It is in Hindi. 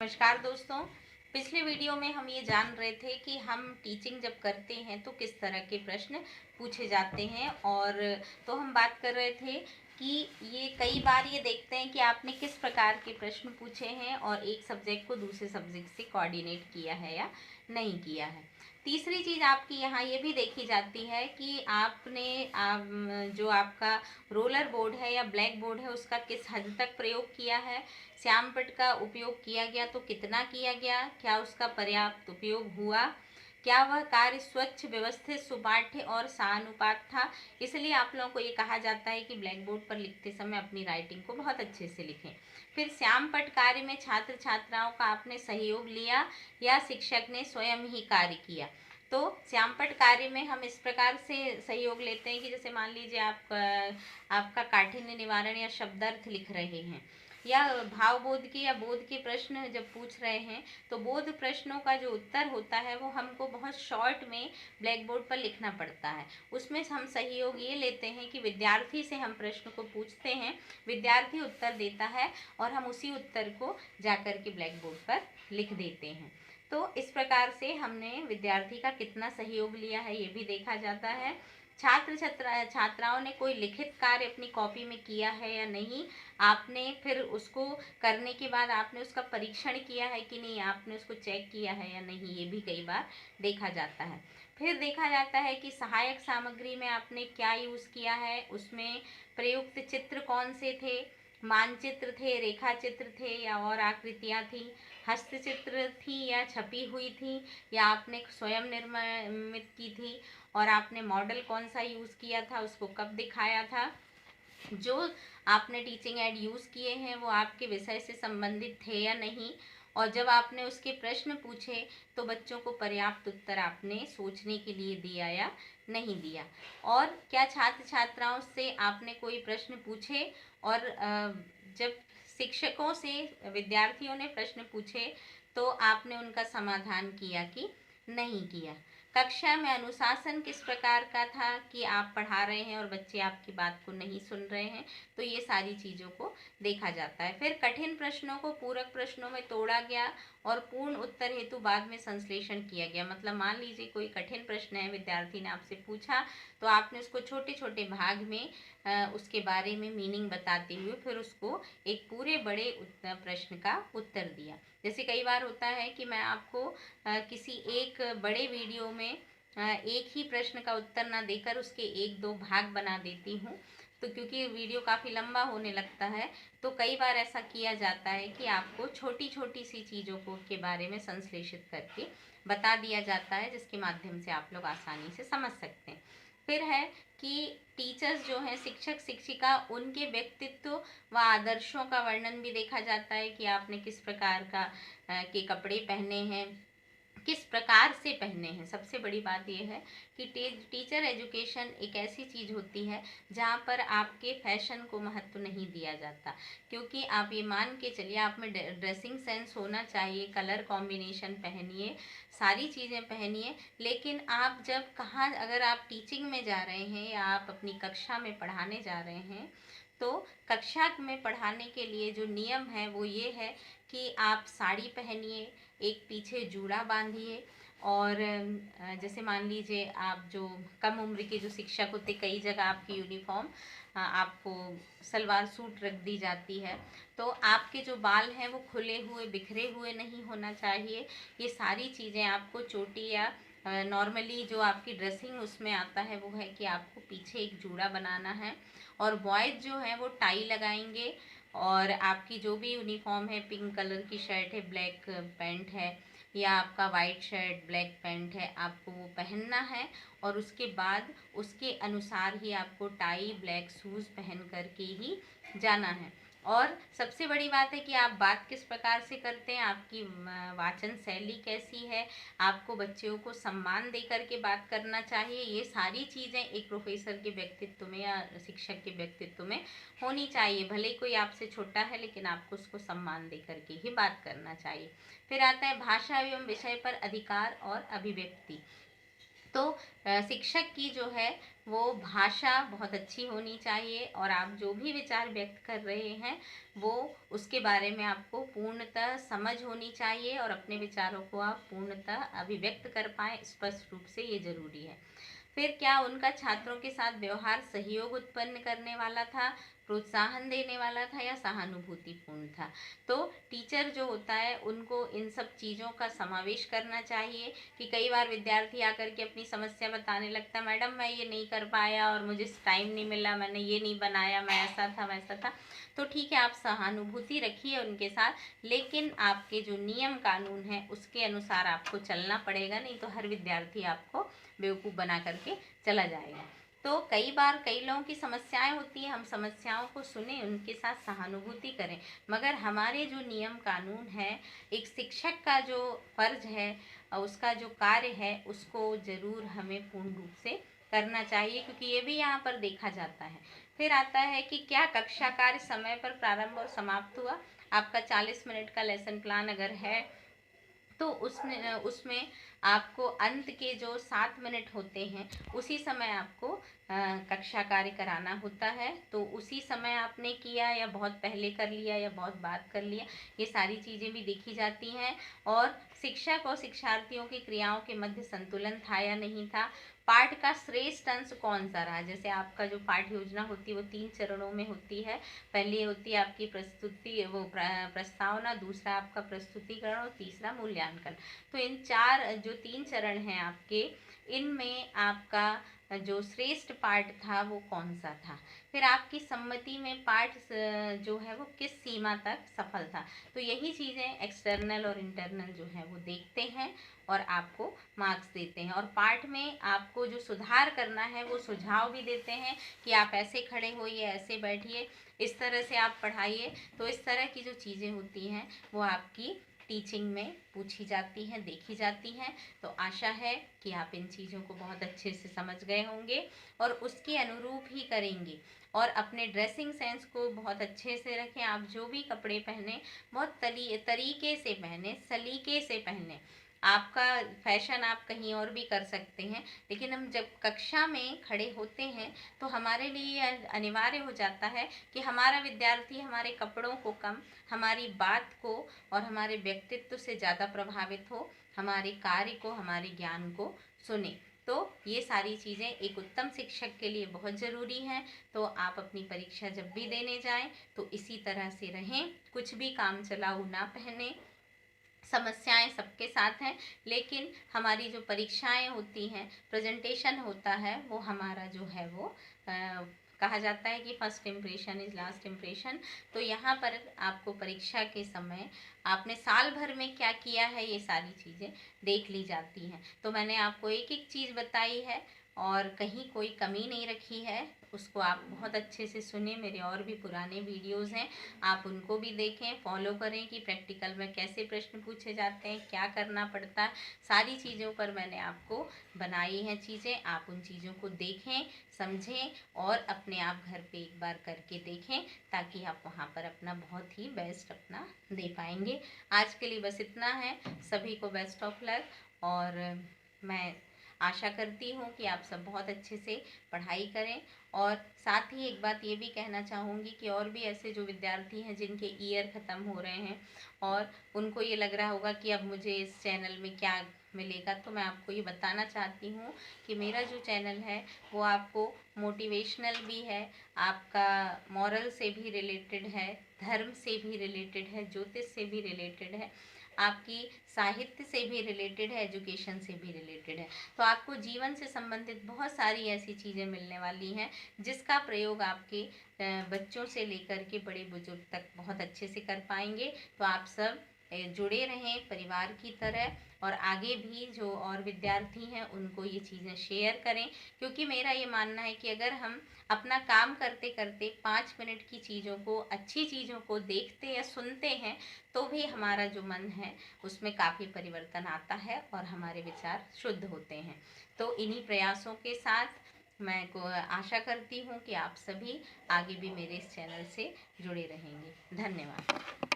नमस्कार दोस्तों। पिछले वीडियो में हम ये जान रहे थे कि हम टीचिंग जब करते हैं तो किस तरह के प्रश्न पूछे जाते हैं। और तो हम बात कर रहे थे कि ये कई बार ये देखते हैं कि आपने किस प्रकार के प्रश्न पूछे हैं और एक सब्जेक्ट को दूसरे सब्जेक्ट से कोऑर्डिनेट किया है या नहीं किया है। तीसरी चीज़ आपकी यहाँ ये भी देखी जाती है कि आपने जो आपका रोलर बोर्ड है या ब्लैक बोर्ड है उसका किस हद तक प्रयोग किया है। श्याम पट्ट का उपयोग किया गया तो कितना किया गया, क्या उसका पर्याप्त उपयोग हुआ, क्या वह कार्य स्वच्छ, व्यवस्थित, सुपाठ्य और सहानुपात था। इसलिए आप लोगों को ये कहा जाता है कि ब्लैक बोर्ड पर लिखते समय अपनी राइटिंग को बहुत अच्छे से लिखें। फिर श्याम पट्ट कार्य में छात्र छात्राओं का आपने सहयोग लिया या शिक्षक ने स्वयं ही कार्य किया। तो श्याम पट्ट कार्य में हम इस प्रकार से सहयोग लेते हैं कि जैसे मान लीजिए आपका काठिन्य निवारण या शब्दार्थ लिख रहे हैं या भाव बोध के या बोध के प्रश्न जब पूछ रहे हैं तो बोध प्रश्नों का जो उत्तर होता है वो हमको बहुत शॉर्ट में ब्लैक बोर्ड पर लिखना पड़ता है। उसमें हम सहयोग ये लेते हैं कि विद्यार्थी से हम प्रश्न को पूछते हैं, विद्यार्थी उत्तर देता है और हम उसी उत्तर को जाकर के ब्लैक बोर्ड पर लिख देते हैं। तो इस प्रकार से हमने विद्यार्थी का कितना सहयोग लिया है ये भी देखा जाता है। छात्राओं ने कोई लिखित कार्य अपनी कॉपी में किया है या नहीं, आपने फिर उसको करने के बाद आपने उसका परीक्षण किया है कि नहीं, आपने उसको चेक किया है या नहीं, ये भी कई बार देखा जाता है। फिर देखा जाता है कि सहायक सामग्री में आपने क्या यूज़ किया है, उसमें प्रयुक्त चित्र कौन से थे, मानचित्र थे, रेखा चित्र थे या और आकृतियाँ थी, हस्तचित्र थी या छपी हुई थी या आपने स्वयं निर्मित की थी, और आपने मॉडल कौन सा यूज़ किया था, उसको कब दिखाया था। जो आपने टीचिंग एड यूज़ किए हैं वो आपके विषय से संबंधित थे या नहीं, और जब आपने उसके प्रश्न पूछे तो बच्चों को पर्याप्त उत्तर आपने सोचने के लिए दिया या नहीं दिया। और क्या छात्र छात्राओं से आपने कोई प्रश्न पूछे और जब शिक्षकों से विद्यार्थियों ने प्रश्न पूछे तो आपने उनका समाधान किया कि नहीं किया। कक्षा में अनुशासन किस प्रकार का था कि आप पढ़ा रहे हैं और बच्चे आपकी बात को नहीं सुन रहे हैं, तो ये सारी चीज़ों को देखा जाता है। फिर कठिन प्रश्नों को पूरक प्रश्नों में तोड़ा गया और पूर्ण उत्तर हेतु बाद में संश्लेषण किया गया। मतलब मान लीजिए कोई कठिन प्रश्न है, विद्यार्थी ने आपसे पूछा तो आपने उसको छोटे छोटे भाग में उसके बारे में मीनिंग बताते हुए फिर उसको एक पूरे बड़े प्रश्न का उत्तर दिया। जैसे कई बार होता है कि मैं आपको किसी एक बड़े वीडियो में एक ही प्रश्न का उत्तर ना देकर उसके एक दो भाग बना देती हूँ, तो क्योंकि वीडियो काफ़ी लंबा होने लगता है तो कई बार ऐसा किया जाता है कि आपको छोटी छोटी सी चीज़ों को के बारे में संश्लेषित करके बता दिया जाता है, जिसके माध्यम से आप लोग आसानी से समझ सकते हैं। फिर है कि टीचर्स जो हैं, शिक्षक शिक्षिका, उनके व्यक्तित्व व आदर्शों का वर्णन भी देखा जाता है कि आपने किस प्रकार के कपड़े पहने हैं, किस प्रकार से पहने हैं। सबसे बड़ी बात यह है कि टीचर एजुकेशन एक ऐसी चीज़ होती है जहाँ पर आपके फैशन को महत्व नहीं दिया जाता, क्योंकि आप ये मान के चलिए आप में ड्रेसिंग सेंस होना चाहिए, कलर कॉम्बिनेशन पहनिए, सारी चीज़ें पहनिए, लेकिन आप जब कहाँ, अगर आप टीचिंग में जा रहे हैं या आप अपनी कक्षा में पढ़ाने जा रहे हैं तो कक्षा में पढ़ाने के लिए जो नियम है वो ये है कि आप साड़ी पहनिए, एक पीछे जूड़ा बांधिए, और जैसे मान लीजिए आप जो कम उम्र के जो शिक्षक होते, कई जगह आपकी यूनिफॉर्म आपको सलवार सूट रख दी जाती है, तो आपके जो बाल हैं वो खुले हुए बिखरे हुए नहीं होना चाहिए। ये सारी चीज़ें आपको चोटी या नॉर्मली जो आपकी ड्रेसिंग उसमें आता है वो है कि आपको पीछे एक जूड़ा बनाना है, और बॉयज़ जो हैं वो टाई लगाएंगे, और आपकी जो भी यूनिफॉर्म है, पिंक कलर की शर्ट है, ब्लैक पैंट है, या आपका वाइट शर्ट ब्लैक पैंट है, आपको वो पहनना है, और उसके बाद उसके अनुसार ही आपको टाई ब्लैक शूज़ पहन कर के ही जाना है। और सबसे बड़ी बात है कि आप बात किस प्रकार से करते हैं, आपकी वाचन शैली कैसी है, आपको बच्चों को सम्मान दे करके बात करना चाहिए। ये सारी चीज़ें एक प्रोफेसर के व्यक्तित्व में या शिक्षक के व्यक्तित्व में होनी चाहिए। भले कोई आपसे छोटा है लेकिन आपको उसको सम्मान दे करके ही बात करना चाहिए। फिर आता है भाषा एवं विषय पर अधिकार और अभिव्यक्ति। तो शिक्षक की जो है वो भाषा बहुत अच्छी होनी चाहिए और आप जो भी विचार व्यक्त कर रहे हैं वो उसके बारे में आपको पूर्णतः समझ होनी चाहिए और अपने विचारों को आप पूर्णतः अभिव्यक्त कर पाएँ स्पष्ट रूप से, ये ज़रूरी है। फिर क्या उनका छात्रों के साथ व्यवहार सहयोग उत्पन्न करने वाला था, प्रोत्साहन देने वाला था या सहानुभूतिपूर्ण था। तो टीचर जो होता है उनको इन सब चीज़ों का समावेश करना चाहिए कि कई बार विद्यार्थी आकर के अपनी समस्या बताने लगता है, मैडम मैं ये नहीं कर पाया और मुझे टाइम नहीं मिला, मैंने ये नहीं बनाया, मैं ऐसा था वैसा था। तो ठीक है, आप सहानुभूति रखिए उनके साथ, लेकिन आपके जो नियम कानून हैं उसके अनुसार आपको चलना पड़ेगा, नहीं तो हर विद्यार्थी आपको बेवकूफ़ बना करके चला जाएगा। तो कई बार कई लोगों की समस्याएं होती हैं, हम समस्याओं को सुने, उनके साथ सहानुभूति करें, मगर हमारे जो नियम कानून है, एक शिक्षक का जो फर्ज है, उसका जो कार्य है, उसको ज़रूर हमें पूर्ण रूप से करना चाहिए, क्योंकि ये भी यहाँ पर देखा जाता है। फिर आता है कि क्या कक्षा कार्य समय पर प्रारंभ और समाप्त हुआ। आपका 40 मिनट का लेसन प्लान अगर है तो उसमें आपको अंत के जो 7 मिनट होते हैं उसी समय आपको कक्षा कार्य कराना होता है। तो उसी समय आपने किया या बहुत पहले कर लिया या बहुत बाद कर लिया, ये सारी चीज़ें भी देखी जाती हैं। और शिक्षक और शिक्षार्थियों की क्रियाओं के मध्य संतुलन था या नहीं था। पाठ का श्रेष्ठ अंश कौन सा रहा। जैसे आपका जो पाठ योजना होती है वो 3 चरणों में होती है। पहली होती है आपकी प्रस्तुति, वो प्रस्तावना, दूसरा आपका प्रस्तुतिकरण और तीसरा मूल्यांकन। तो इन 3 चरण हैं आपके, इनमें आपका जो श्रेष्ठ पाठ था वो कौन सा था। फिर आपकी सम्मति में पाठ जो है वो किस सीमा तक सफल था। तो यही चीज़ें एक्सटर्नल और इंटरनल जो है वो देखते हैं और आपको मार्क्स देते हैं। और पाठ में आपको जो सुधार करना है वो सुझाव भी देते हैं कि आप ऐसे खड़े होइए, ऐसे बैठिए, इस तरह से आप पढ़ाइए। तो इस तरह की जो चीज़ें होती हैं वो आपकी टीचिंग में पूछी जाती हैं, देखी जाती हैं। तो आशा है कि आप इन चीज़ों को बहुत अच्छे से समझ गए होंगे और उसके अनुरूप ही करेंगे। और अपने ड्रेसिंग सेंस को बहुत अच्छे से रखें। आप जो भी कपड़े पहने बहुत तरीके से पहने, सलीके से पहने। आपका फैशन आप कहीं और भी कर सकते हैं, लेकिन हम जब कक्षा में खड़े होते हैं तो हमारे लिए अनिवार्य हो जाता है कि हमारा विद्यार्थी हमारे कपड़ों को कम, हमारी बात को और हमारे व्यक्तित्व से ज़्यादा प्रभावित हो, हमारे कार्य को, हमारे ज्ञान को सुने। तो ये सारी चीज़ें एक उत्तम शिक्षक के लिए बहुत ज़रूरी हैं। तो आप अपनी परीक्षा जब भी देने जाएं तो इसी तरह से रहें, कुछ भी काम चलाऊ ना पहने। समस्याएं सबके साथ हैं, लेकिन हमारी जो परीक्षाएं होती हैं, प्रेजेंटेशन होता है, वो हमारा जो है वो कहा जाता है कि first impression is last impression. तो यहाँ पर आपको परीक्षा के समय आपने साल भर में क्या किया है ये सारी चीज़ें देख ली जाती हैं। तो मैंने आपको एक एक चीज़ बताई है और कहीं कोई कमी नहीं रखी है। उसको आप बहुत अच्छे से सुने। मेरे और भी पुराने वीडियोस हैं, आप उनको भी देखें, फॉलो करें कि प्रैक्टिकल में कैसे प्रश्न पूछे जाते हैं, क्या करना पड़ता है। सारी चीज़ों पर मैंने आपको बनाई हैं चीज़ें, आप उन चीज़ों को देखें, समझें और अपने आप घर पे एक बार करके देखें, ताकि आप वहाँ पर अपना बहुत ही बेस्ट अपना दे पाएंगे। आज के लिए बस इतना है। सभी को बेस्ट ऑफ लक और मैं आशा करती हूँ कि आप सब बहुत अच्छे से पढ़ाई करें। और साथ ही एक बात ये भी कहना चाहूँगी कि और भी ऐसे जो विद्यार्थी हैं जिनके ईयर ख़त्म हो रहे हैं और उनको ये लग रहा होगा कि अब मुझे इस चैनल में क्या मिलेगा, तो मैं आपको ये बताना चाहती हूँ कि मेरा जो चैनल है वो आपको मोटिवेशनल भी है, आपका मॉरल से भी रिलेटेड है, धर्म से भी रिलेटेड है, ज्योतिष से भी रिलेटेड है, आपकी साहित्य से भी रिलेटेड है, एजुकेशन से भी रिलेटेड है। तो आपको जीवन से संबंधित बहुत सारी ऐसी चीज़ें मिलने वाली हैं जिसका प्रयोग आपके बच्चों से लेकर के बड़े बुजुर्ग तक बहुत अच्छे से कर पाएंगे। तो आप सब जुड़े रहें परिवार की तरह और आगे भी जो और विद्यार्थी हैं उनको ये चीज़ें शेयर करें, क्योंकि मेरा ये मानना है कि अगर हम अपना काम करते करते 5 मिनट की चीज़ों को, अच्छी चीज़ों को देखते या सुनते हैं तो भी हमारा जो मन है उसमें काफ़ी परिवर्तन आता है और हमारे विचार शुद्ध होते हैं। तो इन्हीं प्रयासों के साथ मैं को आशा करती हूँ कि आप सभी आगे भी मेरे इस चैनल से जुड़े रहेंगे। धन्यवाद।